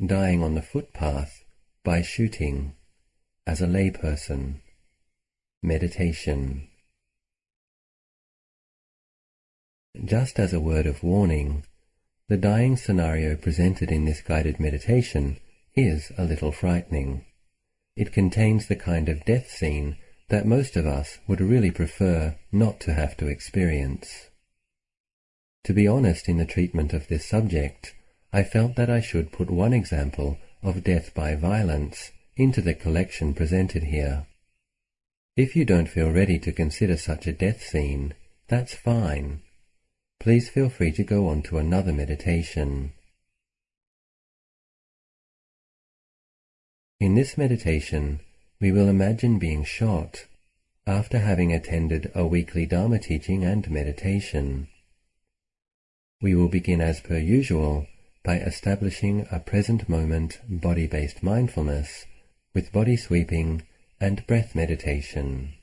dying on the footpath by shooting, as a layperson, meditation. Just as a word of warning, the dying scenario presented in this guided meditation is a little frightening. It contains the kind of death scene that most of us would really prefer not to have to experience. To be honest in the treatment of this subject, I felt that I should put one example of death by violence into the collection presented here. If you don't feel ready to consider such a death scene, that's fine. Please feel free to go on to another meditation. In this meditation, we will imagine being shot after having attended a weekly Dharma teaching and meditation. We will begin as per usual by establishing a present moment body-based mindfulness with body sweeping and breath meditation.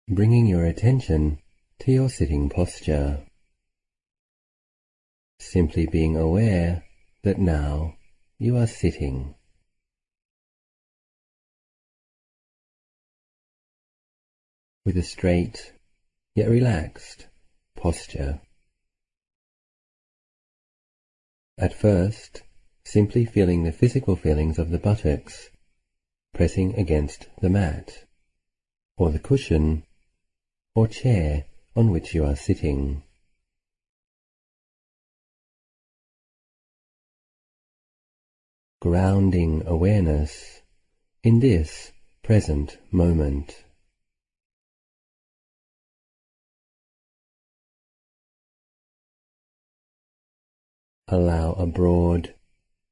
Bringing your attention to your sitting posture. Simply being aware that now you are sitting. With a straight yet relaxed posture. At first, simply feeling the physical feelings of the buttocks pressing against the mat, or the cushion or chair on which you are sitting. Grounding awareness in this present moment. Allow a broad,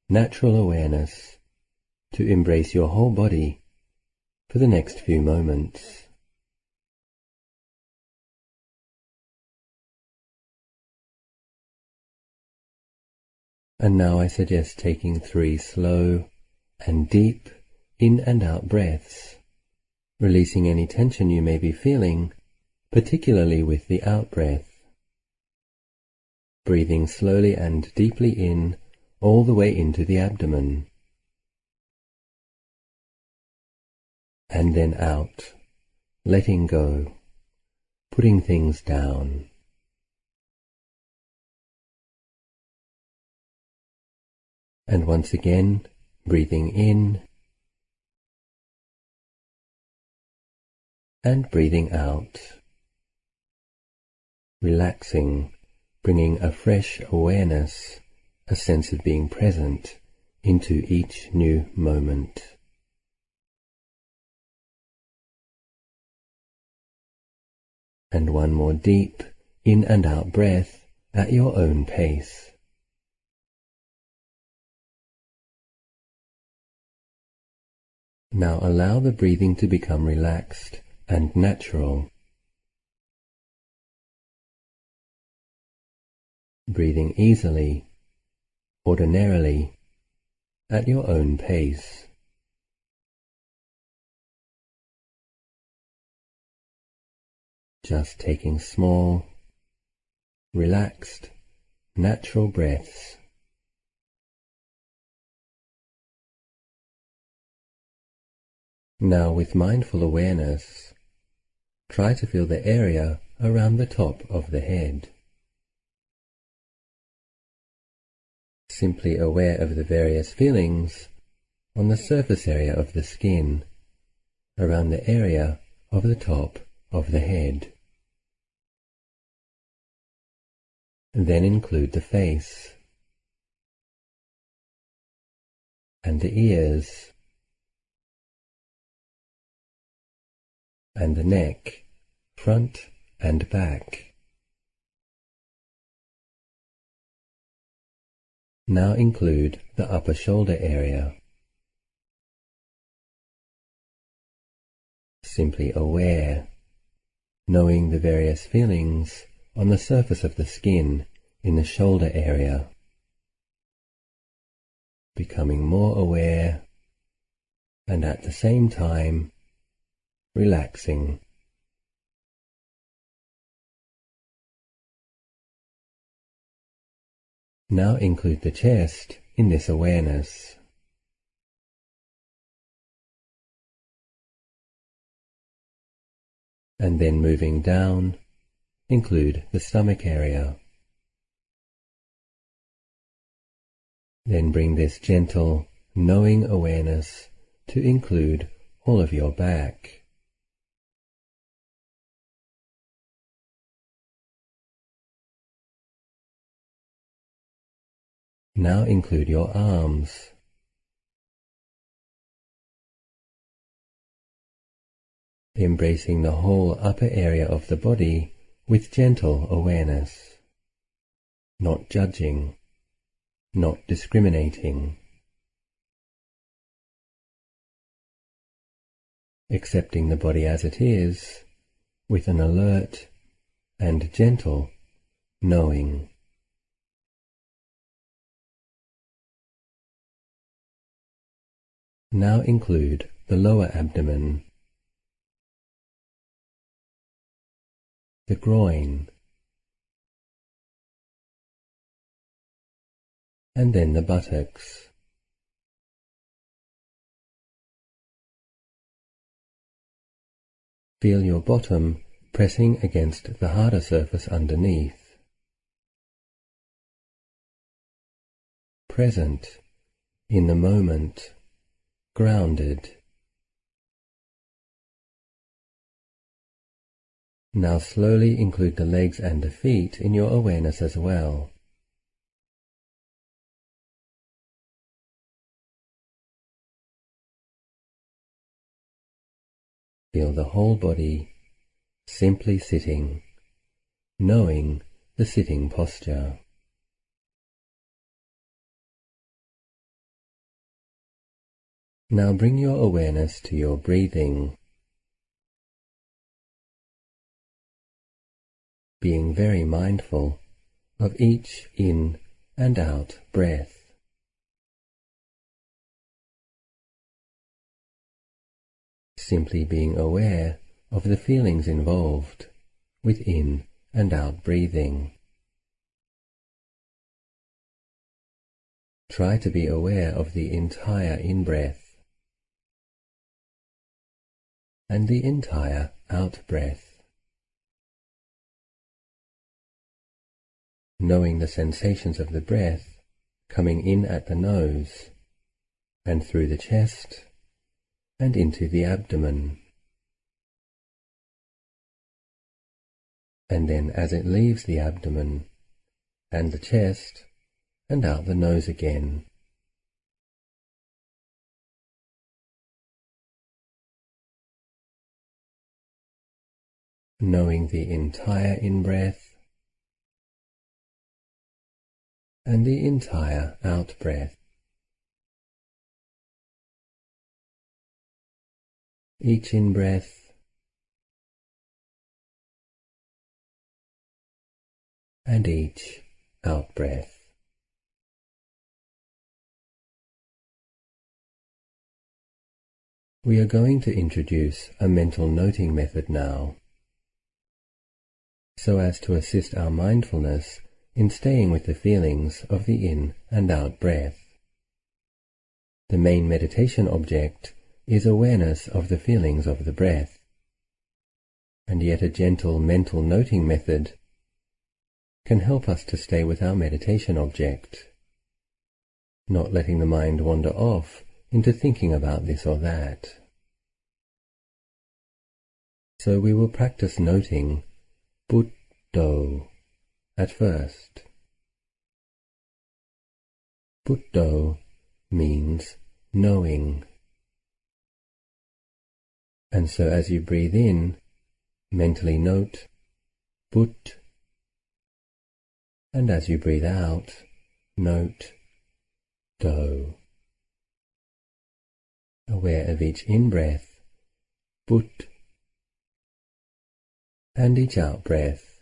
natural awareness to embrace your whole body for the next few moments. And now I suggest taking 3 slow and deep in and out breaths, releasing any tension you may be feeling, particularly with the out breath. Breathing slowly and deeply in, all the way into the abdomen. And then out, letting go, putting things down. And once again, breathing in and breathing out. Relaxing, bringing a fresh awareness, a sense of being present into each new moment. And one more deep in and out breath at your own pace. Now allow the breathing to become relaxed and natural. Breathing easily, ordinarily, at your own pace. Just taking small, relaxed, natural breaths. Now with mindful awareness, try to feel the area around the top of the head. Simply aware of the various feelings on the surface area of the skin, around the area of the top of the head. Then include the face and the ears and the neck, front and back. Now include the upper shoulder area. Simply aware, knowing the various feelings on the surface of the skin in the shoulder area. Becoming more aware and at the same time relaxing. Now include the chest in this awareness. And then moving down, include the stomach area. Then bring this gentle, knowing awareness to include all of your back. Now include your arms. Embracing the whole upper area of the body with gentle awareness, not judging, not discriminating, accepting the body as it is with an alert and gentle knowing. Now include the lower abdomen, the groin, and then the buttocks. Feel your bottom pressing against the harder surface underneath. Present, in the moment, grounded. Now slowly include the legs and the feet in your awareness as well. Feel the whole body simply sitting, knowing the sitting posture. Now bring your awareness to your breathing, being very mindful of each in and out breath. Simply being aware of the feelings involved with in and out breathing. Try to be aware of the entire in-breath and the entire out-breath, knowing the sensations of the breath coming in at the nose and through the chest and into the abdomen, and then as it leaves the abdomen and the chest and out the nose again. Knowing the entire in-breath and the entire out-breath. Each in-breath and each out-breath. We are going to introduce a mental noting method now, so as to assist our mindfulness in staying with the feelings of the in and out breath. The main meditation object is awareness of the feelings of the breath, and yet a gentle mental noting method can help us to stay with our meditation object, not letting the mind wander off into thinking about this or that. So we will practice noting Buddho at first. Buddho means knowing. And so as you breathe in, mentally note But, and as you breathe out, note Do. Aware of each in-breath, But, and each out-breath,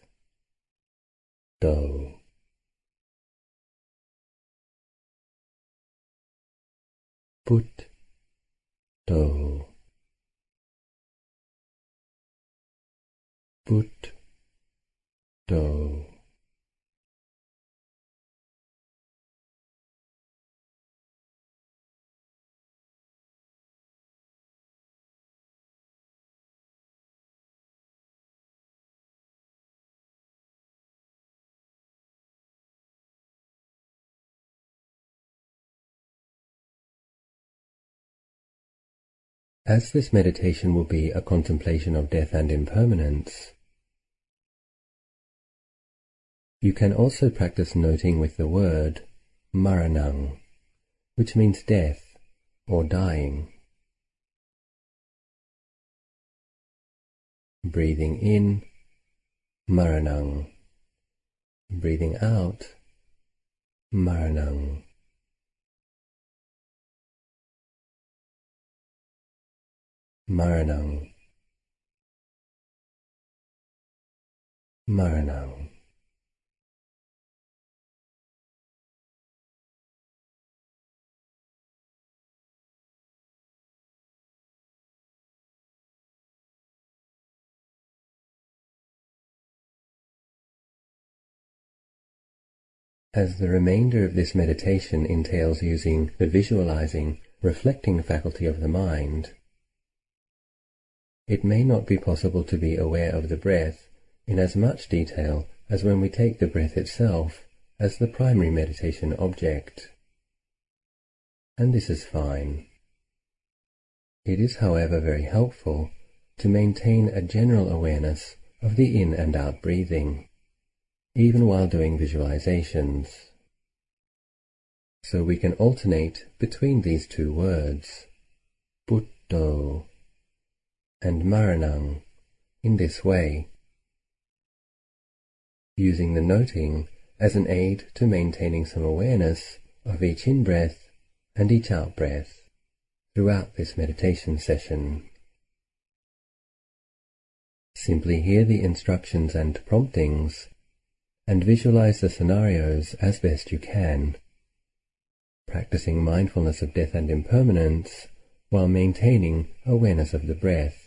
Do. But, Do. But, Do. As this meditation will be a contemplation of death and impermanence, you can also practice noting with the word maranang, which means death or dying. Breathing in, maranang. Breathing out, maranang. Maranang. Maranang. As the remainder of this meditation entails using the visualizing, reflecting faculty of the mind, it may not be possible to be aware of the breath in as much detail as when we take the breath itself as the primary meditation object. And this is fine. It is, however, very helpful to maintain a general awareness of the in and out breathing, even while doing visualizations. So we can alternate between these two words, Buddho and Maranang, in this way, using the noting as an aid to maintaining some awareness of each in-breath and each out-breath throughout this meditation session. Simply hear the instructions and promptings and visualize the scenarios as best you can, practicing mindfulness of death and impermanence while maintaining awareness of the breath,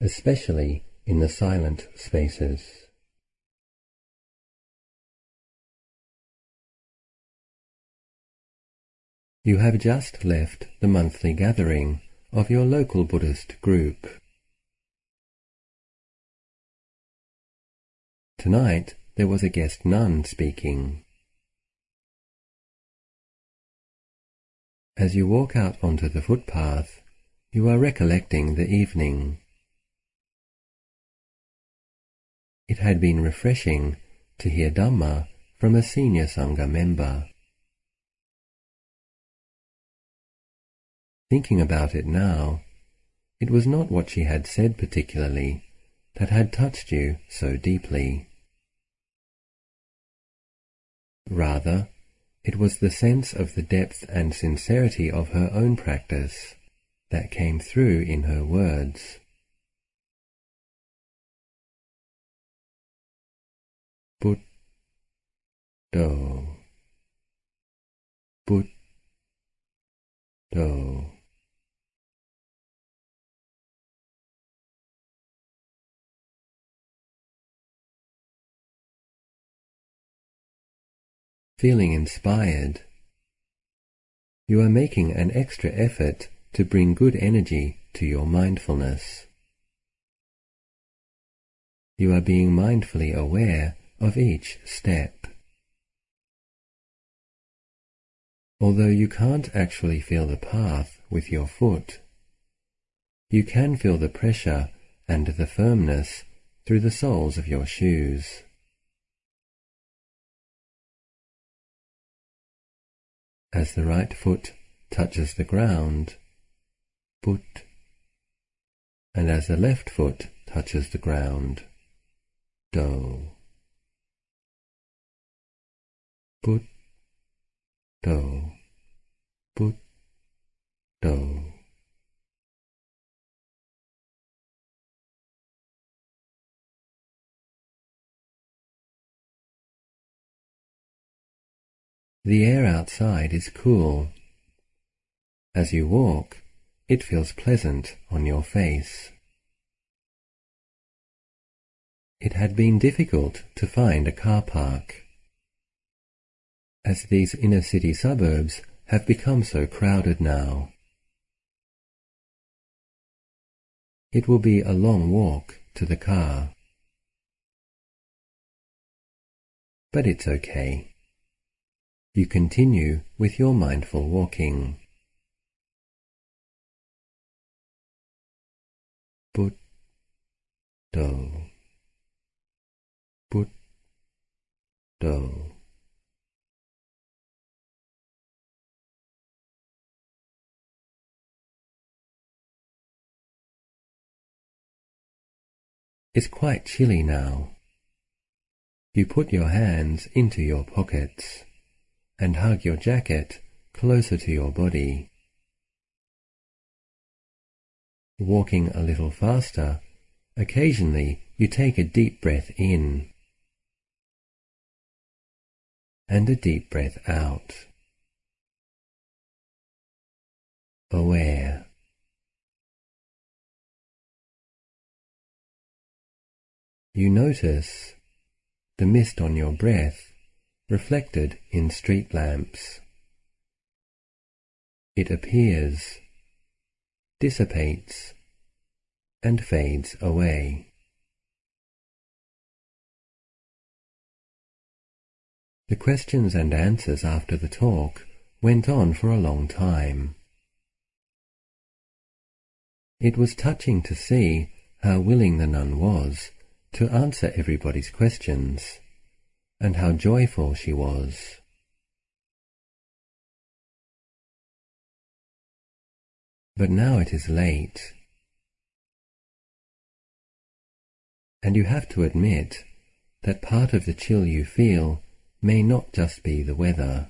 especially in the silent spaces. You have just left the monthly gathering of your local Buddhist group. Tonight there was a guest nun speaking. As you walk out onto the footpath, you are recollecting the evening. It had been refreshing to hear Dhamma from a senior Sangha member. Thinking about it now, it was not what she had said particularly that had touched you so deeply. Rather, it was the sense of the depth and sincerity of her own practice that came through in her words. Buddho. Buddho. Feeling inspired, you are making an extra effort to bring good energy to your mindfulness. You are being mindfully aware of each step. Although you can't actually feel the path with your foot, you can feel the pressure and the firmness through the soles of your shoes. As the right foot touches the ground, Buddh, and as the left foot touches the ground, Do. Buddho, Buddho. The air outside is cool. As you walk, it feels pleasant on your face. It had been difficult to find a car park, as these inner city suburbs have become so crowded now. It will be a long walk to the car. But it's okay. You continue with your mindful walking. Buddho. It's quite chilly now. You put your hands into your pockets and hug your jacket closer to your body. Walking a little faster, occasionally you take a deep breath in and a deep breath out. Aware. You notice the mist on your breath reflected in street lamps. It appears, dissipates, and fades away. The questions and answers after the talk went on for a long time. It was touching to see how willing the nun was to answer everybody's questions, and how joyful she was. But now it is late, and you have to admit that part of the chill you feel may not just be the weather.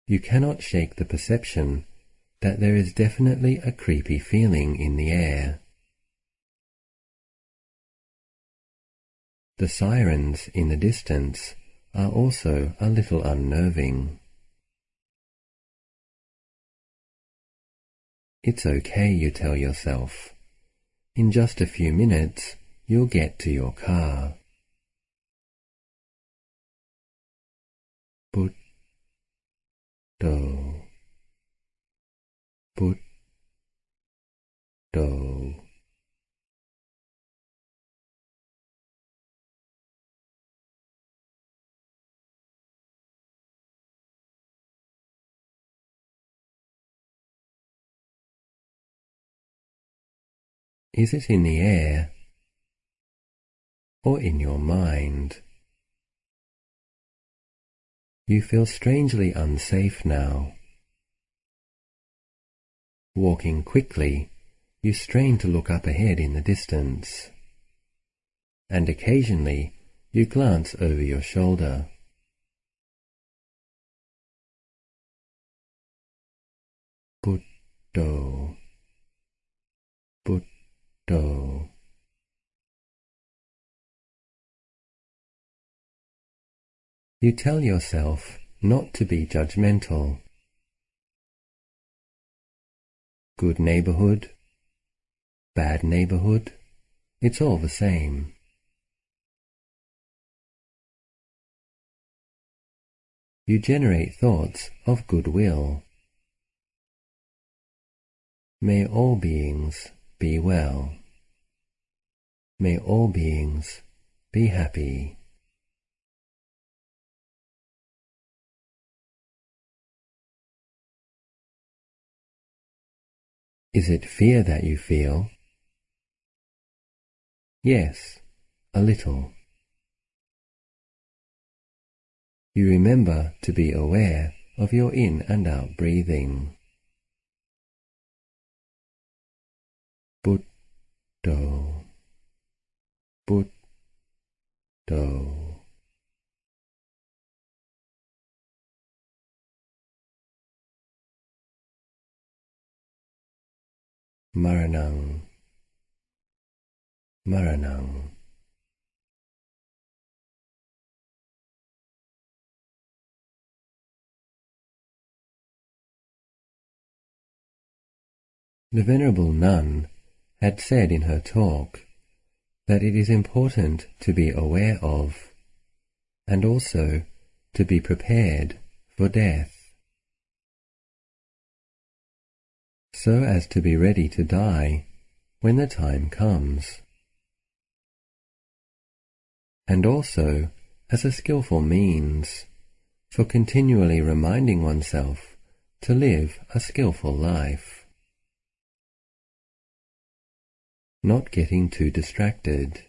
You cannot shake the perception that there is definitely a creepy feeling in the air. The sirens in the distance are also a little unnerving. It's okay, you tell yourself. In just a few minutes, you'll get to your car. Buddho. Buddho. Is it in the air or in your mind? You feel strangely unsafe now. Walking quickly, you strain to look up ahead in the distance, and occasionally you glance over your shoulder. Buddho. Buddho. You tell yourself not to be judgmental. Good neighborhood, bad neighborhood, it's all the same. You generate thoughts of goodwill. May all beings be well. May all beings be happy. Is it fear that you feel? Yes, a little. You remember to be aware of your in and out breathing. Buddho. Buddho. Maranang. Maranang. The Venerable Nun had said in her talk that it is important to be aware of, and also to be prepared for death, so as to be ready to die when the time comes, and also as a skillful means for continually reminding oneself to live a skillful life. not getting too distracted,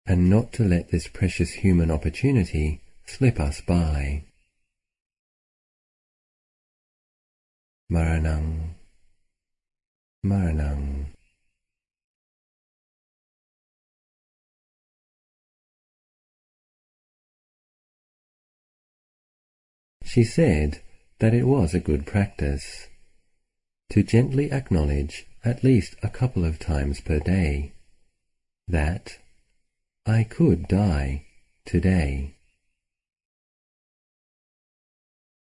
and not to let this precious human opportunity slip us by. Maranang, Maranang. She said that it was a good practice to gently acknowledge at least a couple of times per day that I could die today.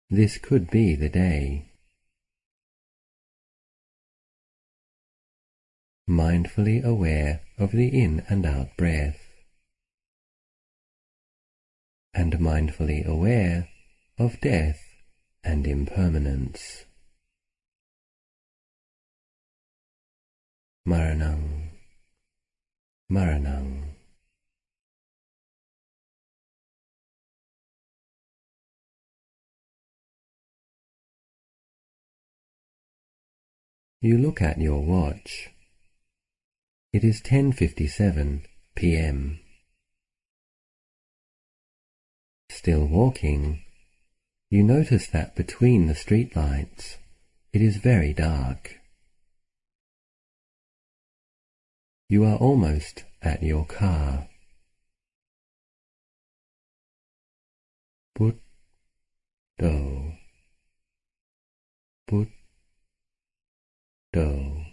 This could be the day. Mindfully aware of the in and out breath, and mindfully aware of death and impermanence. Maranang, Maranang. You look at your watch. It is 10:57 p.m. Still walking, you notice that between the streetlights it is very dark. You are almost at your car. Put, do, put, do.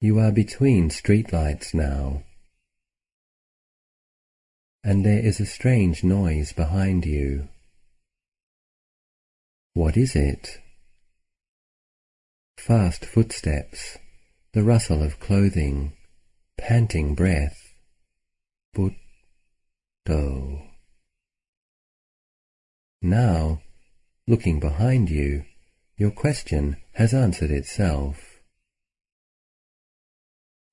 You are between streetlights now, and there is a strange noise behind you. What is it? Fast footsteps, the rustle of clothing, panting breath. But, do. Now, looking behind you, your question has answered itself.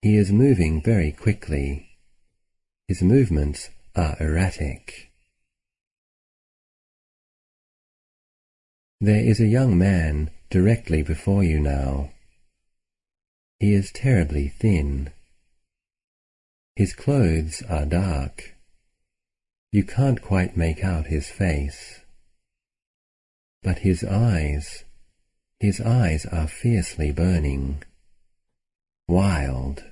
He is moving very quickly. His movements are erratic. There is a young man directly before you now. He is terribly thin. His clothes are dark. You can't quite make out his face. But his eyes are fiercely burning. Wild.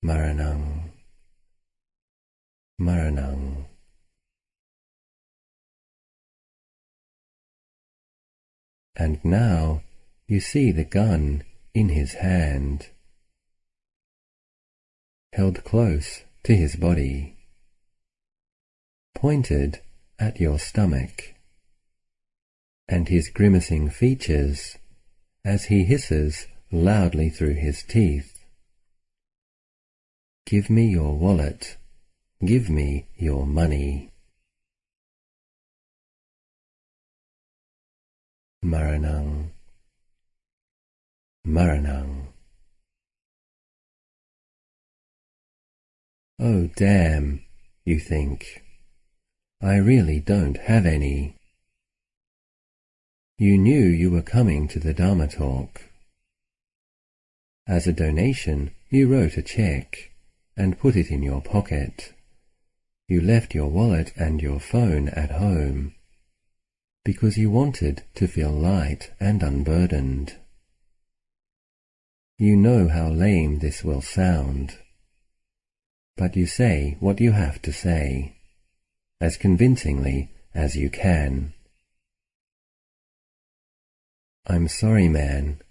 Maranang, Maranang. And now you see the gun in his hand, held close to his body, pointed at your stomach, and his grimacing features as he hisses loudly through his teeth. Give me your wallet. Give me your money. Maranang, Maranang. Oh damn, you think. I really don't have any. You knew you were coming to the Dharma talk. As a donation, you wrote a check and put it in your pocket. You left your wallet and your phone at home because you wanted to feel light and unburdened. You know how lame this will sound, but you say what you have to say, as convincingly as you can. I'm sorry, man,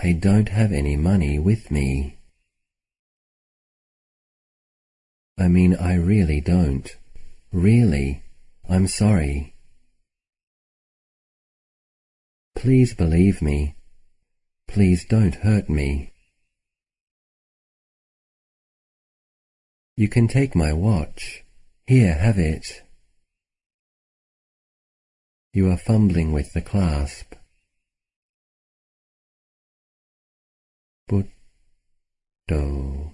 I don't have any money with me. I mean, I really don't. Really, I'm sorry. Please believe me. Please don't hurt me. You can take my watch. Here, have it. You are fumbling with the clasp. But, do,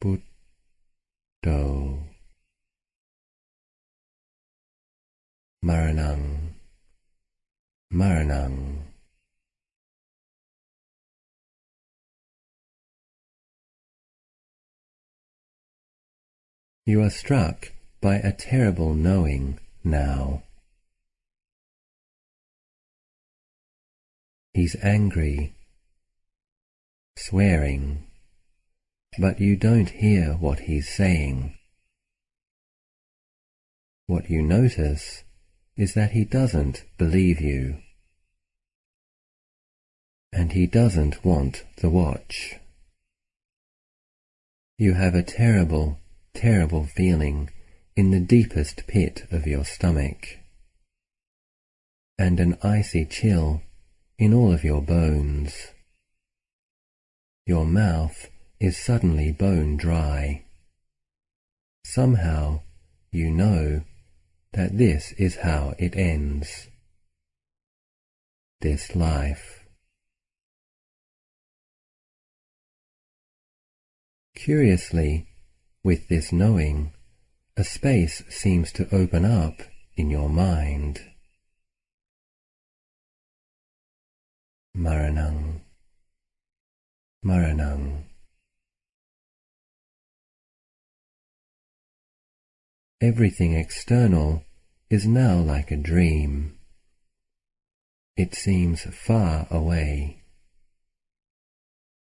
but, do. Maranang, Maranang. You are struck by a terrible knowing now. He's angry, swearing, but you don't hear what he's saying. What you notice is that he doesn't believe you, and he doesn't want the watch. You have a terrible, terrible feeling in the deepest pit of your stomach, and an icy chill in all of your bones. Your mouth is suddenly bone dry. Somehow you know that this is how it ends, this life. Curiously, with this knowing, a space seems to open up in your mind. Maranang, Maranang. Everything external is now like a dream. It seems far away,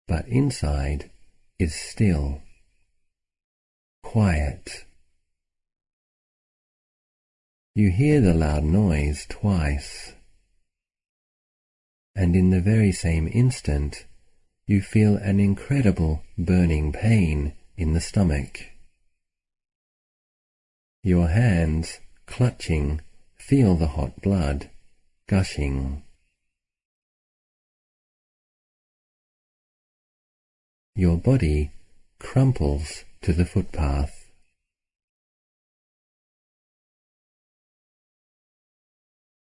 but inside is still, quiet. You hear the loud noise twice, and in the very same instant you feel an incredible burning pain in the stomach. Your hands, clutching, feel the hot blood gushing. Your body crumples to the footpath.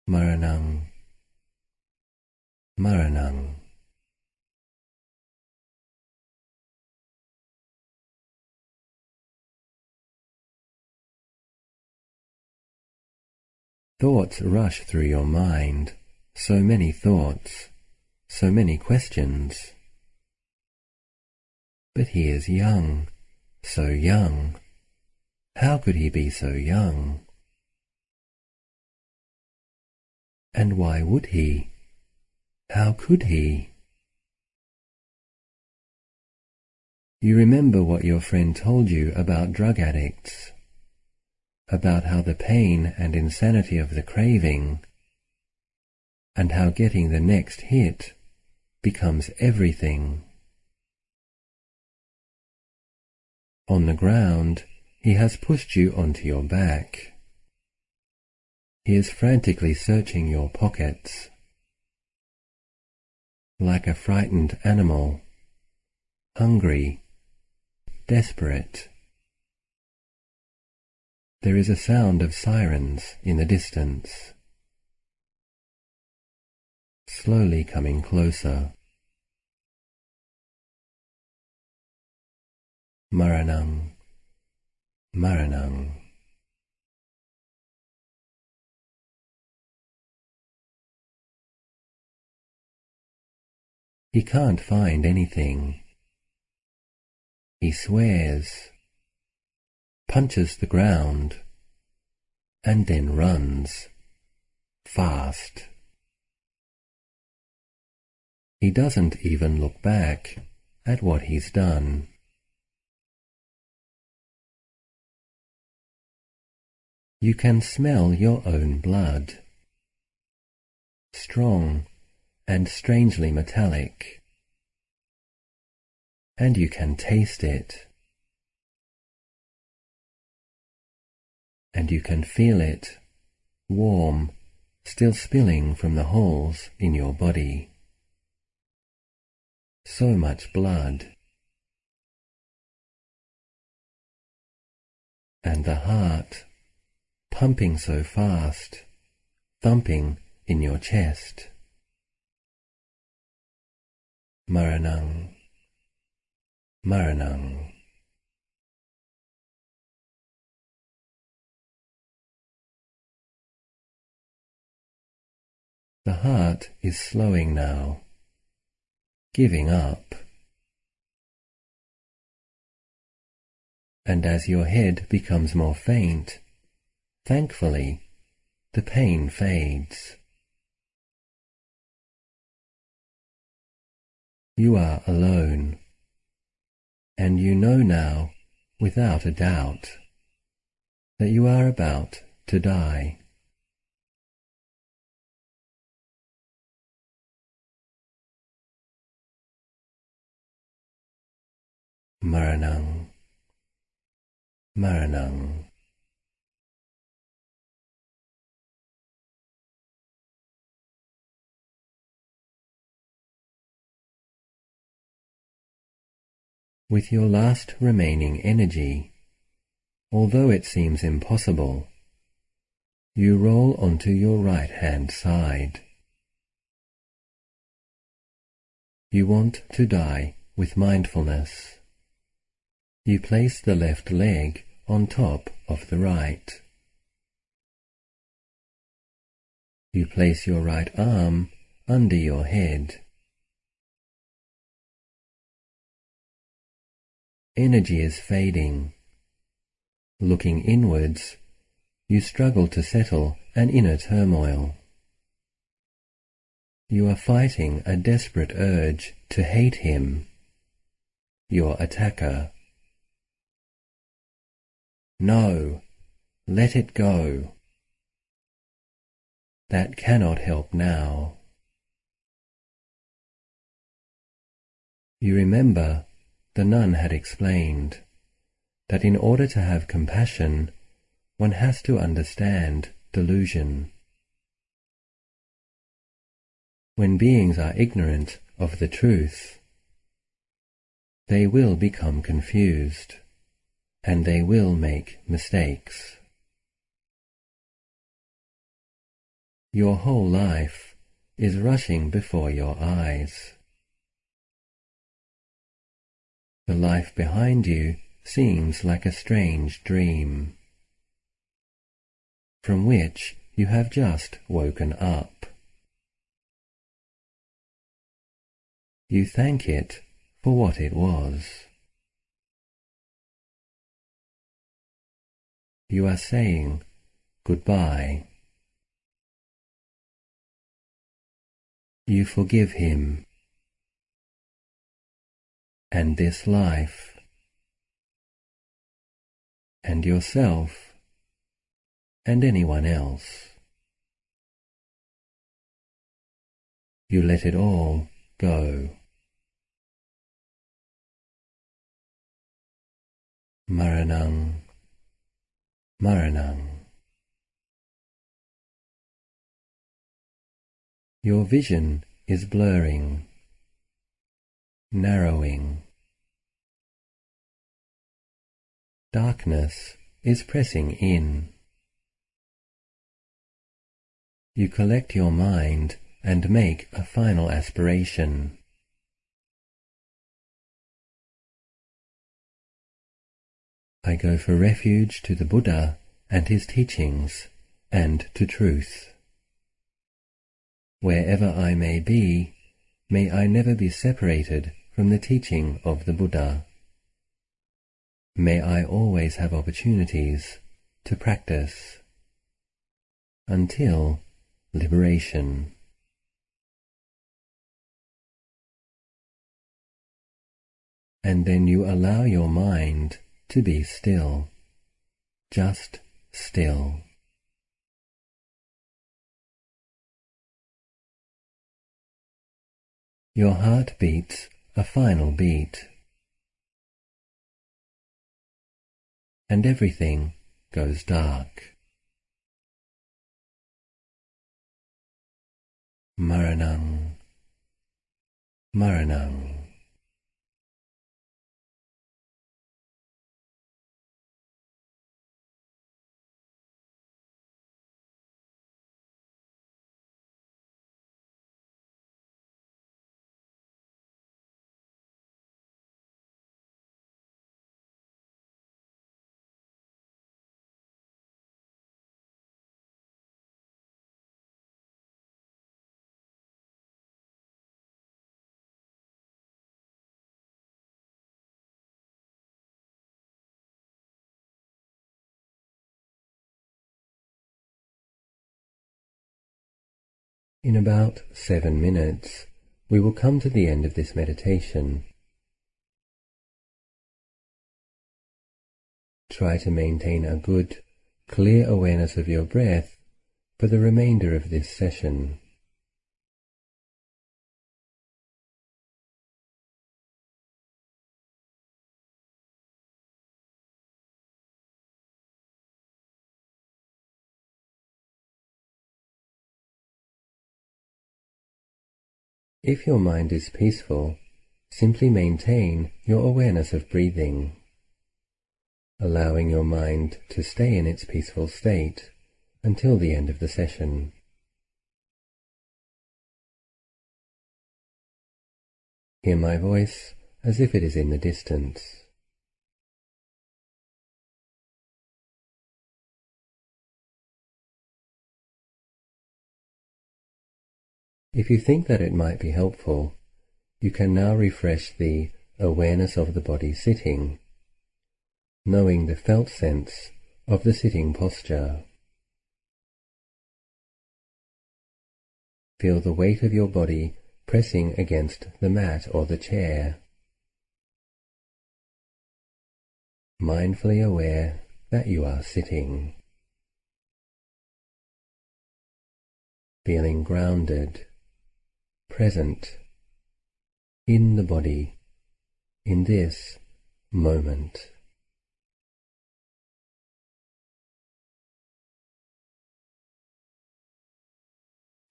Maranang, Maranang. Thoughts rush through your mind, so many thoughts, so many questions. But he is young, so young. How could he be so young? And why would he? How could he? You remember what your friend told you about drug addicts, about how the pain and insanity of the craving, and how getting the next hit becomes everything. On the ground, he has pushed you onto your back. He is frantically searching your pockets, like a frightened animal, hungry, desperate. There is a sound of sirens in the distance, slowly coming closer. Maranang, Maranang. He can't find anything. He swears, punches the ground, and then runs, fast. He doesn't even look back at what he's done. You can smell your own blood, strong and strangely metallic, and you can taste it, and you can feel it, warm, still spilling from the holes in your body. So much blood, and the heart pumping so fast, thumping in your chest. Maranang, Maranang. The heart is slowing now, giving up. And as your head becomes more faint, thankfully, the pain fades. You are alone, and you know now, without a doubt, that you are about to die. Maranang, Maranang. With your last remaining energy, although it seems impossible, you roll onto your right-hand side. You want to die with mindfulness. You place the left leg on top of the right. You place your right arm under your head. Energy is fading. Looking inwards, you struggle to settle an inner turmoil. You are fighting a desperate urge to hate him, your attacker. No, let it go. That cannot help now. You remember the nun had explained that in order to have compassion, one has to understand delusion. When beings are ignorant of the truth, they will become confused, and they will make mistakes. Your whole life is rushing before your eyes. The life behind you seems like a strange dream, from which you have just woken up. You thank it for what it was. You are saying goodbye. You forgive him, and this life, and yourself, and anyone else. You let it all go. Maranang, Maranang. Your vision is blurring, narrowing. Darkness is pressing in. You collect your mind and make a final aspiration. I go for refuge to the Buddha and his teachings, and to truth. Wherever I may be, may I never be separated from the teaching of the Buddha. May I always have opportunities to practice, until liberation. And then you allow your mind to be still, just still. Your heart beats a final beat, and everything goes dark. Maranang, Maranang. In about 7 minutes, we will come to the end of this meditation. Try to maintain a good, clear awareness of your breath for the remainder of this session. If your mind is peaceful, simply maintain your awareness of breathing, allowing your mind to stay in its peaceful state until the end of the session. Hear my voice as if it is in the distance. If you think that it might be helpful, you can now refresh the awareness of the body sitting, knowing the felt sense of the sitting posture. Feel the weight of your body pressing against the mat or the chair. Mindfully aware that you are sitting. Feeling grounded, present, in the body, in this moment.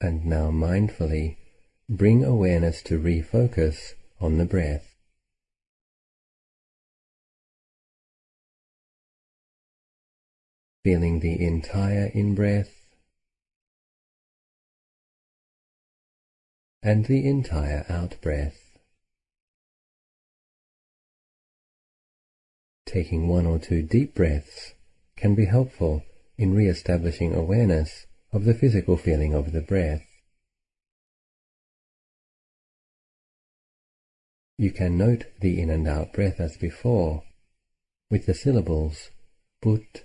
And now mindfully bring awareness to refocus on the breath. Feeling the entire in-breath and the entire out-breath. Taking 1 or 2 deep breaths can be helpful in re-establishing awareness of the physical feeling of the breath. You can note the in and out breath as before, with the syllables put,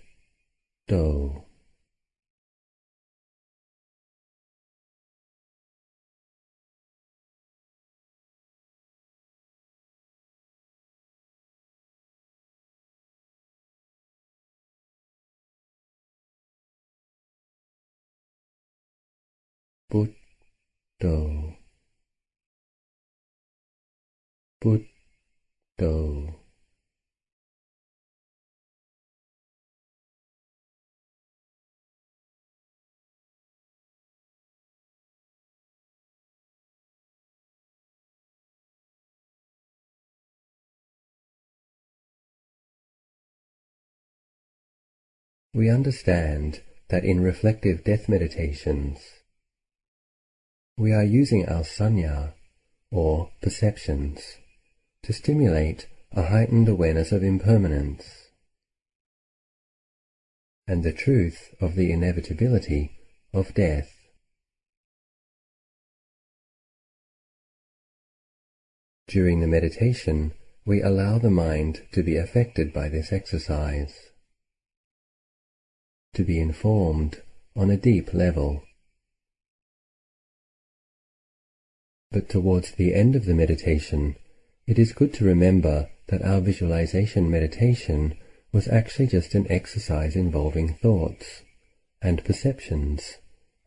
do. Put, do. Put, do. We understand that in reflective death meditations, we are using our sanya, or perceptions, to stimulate a heightened awareness of impermanence and the truth of the inevitability of death. During the meditation, we allow the mind to be affected by this exercise, to be informed on a deep level. But towards the end of the meditation, it is good to remember that our visualization meditation was actually just an exercise involving thoughts and perceptions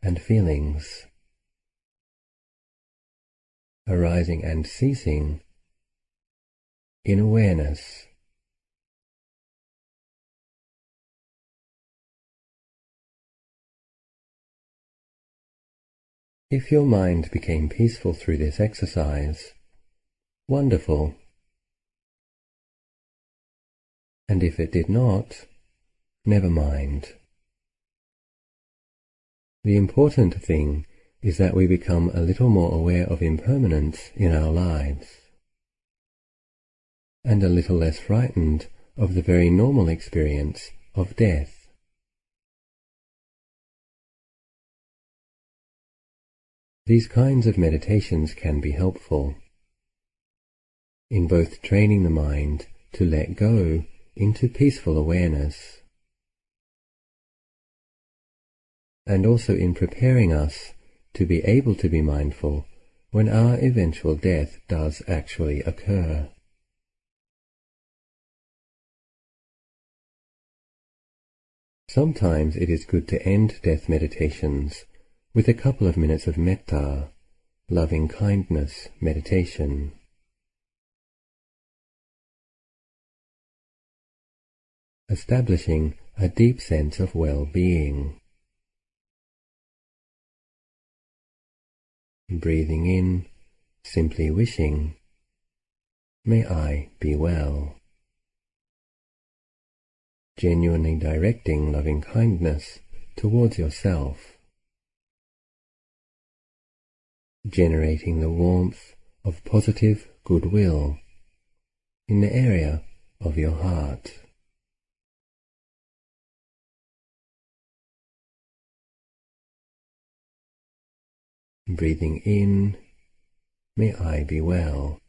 and feelings, arising and ceasing in awareness. If your mind became peaceful through this exercise, wonderful. And if it did not, never mind. The important thing is that we become a little more aware of impermanence in our lives, and a little less frightened of the very normal experience of death. These kinds of meditations can be helpful in both training the mind to let go into peaceful awareness, and also in preparing us to be able to be mindful when our eventual death does actually occur. Sometimes it is good to end death meditations with a couple of minutes of metta, loving kindness meditation. Establishing a deep sense of well-being. Breathing in, simply wishing, may I be well. Genuinely directing loving kindness towards yourself. Generating the warmth of positive goodwill in the area of your heart. Breathing in, may I be well.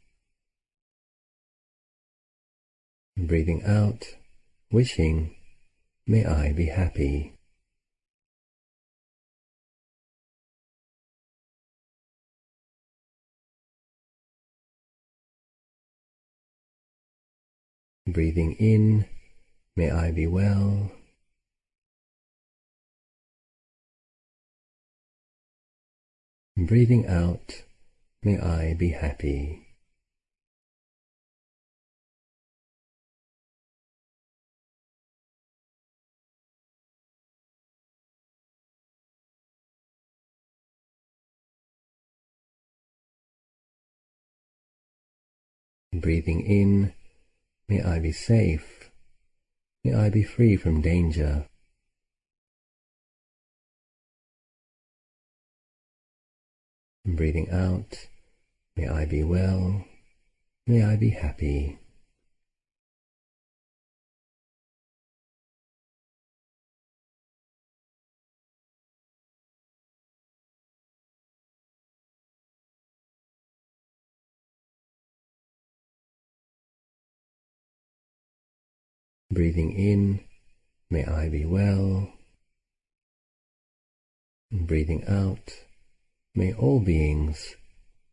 Breathing out, wishing, may I be happy. Breathing in, may I be well. Breathing out, may I be happy. Breathing in, may I be safe. May I be free from danger. Breathing out, may I be well. May I be happy. Breathing in, may I be well. Breathing out, may all beings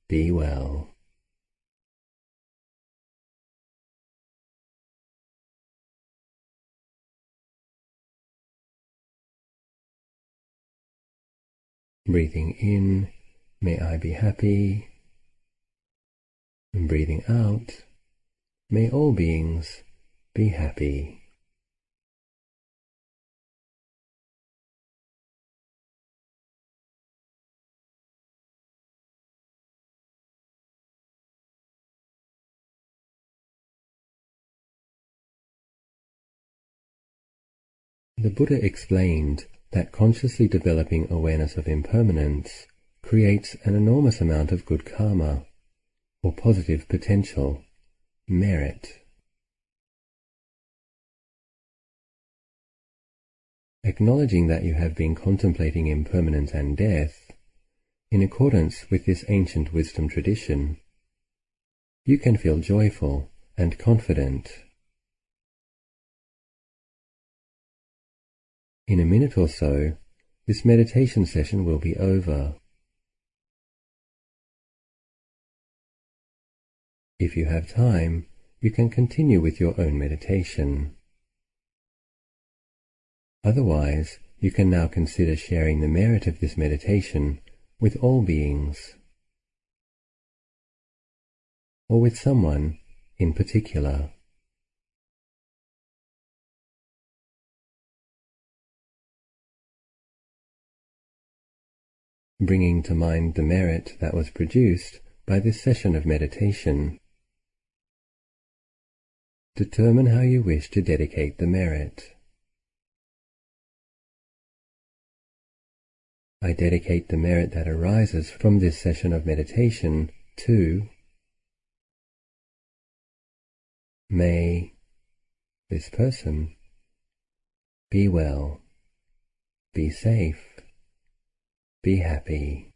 be well. Breathing in, may I be happy. Breathing out, may all beings be happy. The Buddha explained that consciously developing awareness of impermanence creates an enormous amount of good karma, or positive potential, merit. Acknowledging that you have been contemplating impermanence and death, in accordance with this ancient wisdom tradition, you can feel joyful and confident. In a minute or so, this meditation session will be over. If you have time, you can continue with your own meditation. Otherwise, you can now consider sharing the merit of this meditation with all beings, or with someone in particular. Bringing to mind the merit that was produced by this session of meditation. Determine how you wish to dedicate the merit. I dedicate the merit that arises from this session of meditation to may this person be well, be safe, be happy.